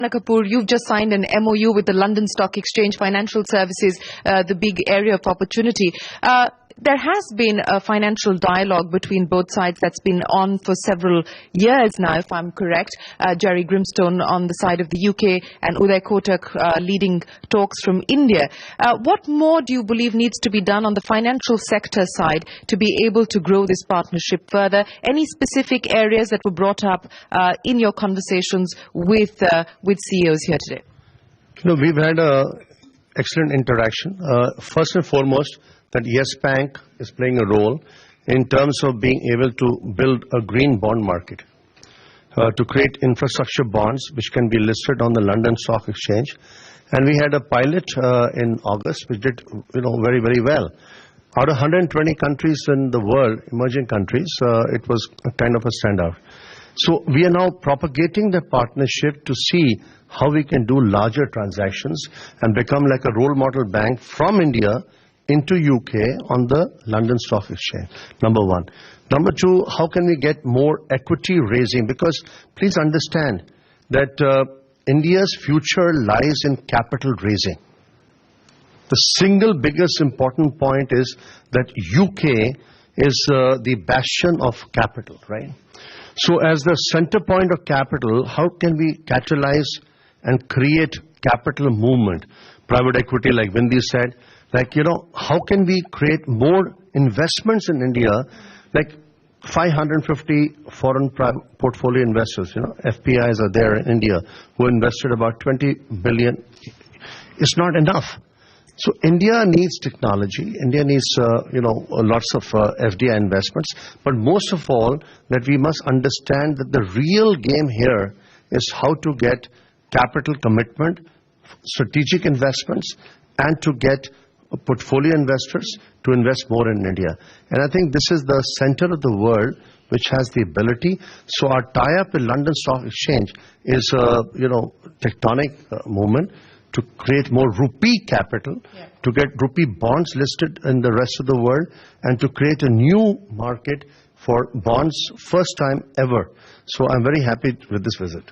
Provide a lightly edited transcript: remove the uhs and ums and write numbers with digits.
Rana Kapoor, you've just signed an MOU with the London Stock Exchange, financial services, the big area of opportunity. There has been a financial dialogue between both sides that's been on for several years now, if I'm correct. Jerry Grimstone on the side of the UK and Uday Kotak leading talks from India. What more do you believe needs to be done on the financial sector side to be able to grow this partnership further? Any specific areas that were brought up in your conversations with CEOs here today? No, we've had an excellent interaction. First and foremost, that Yes Bank is playing a role in terms of being able to build a green bond market, to create infrastructure bonds which can be listed on the London Stock Exchange. And we had a pilot in August which did very, very well. Out of 120 countries in the world, emerging countries, it was a kind of a standout. So we are now propagating the partnership to see how we can do larger transactions and become like a role model bank from India into UK on the London Stock Exchange, number one. Number two, how can we get more equity raising? Because please understand that India's future lies in capital raising. The single biggest important point is that UK is the bastion of capital, right? So as the center point of capital, how can we catalyze and create capital movement? Private equity, like Vindi said, how can we create more investments in India, like 550 foreign portfolio investors, FPIs are there in India, who invested about 20 billion. It's not enough. So India needs technology. India needs, lots of FDI investments. But most of all, that we must understand that the real game here is how to get capital commitment, strategic investments, and to get portfolio investors to invest more in India. And I think this is the center of the world which has the ability. So our tie-up with London Stock Exchange is a tectonic movement to create more rupee capital, to get rupee bonds listed in the rest of the world, and to create a new market for bonds, first time ever. So I'm very happy with this visit.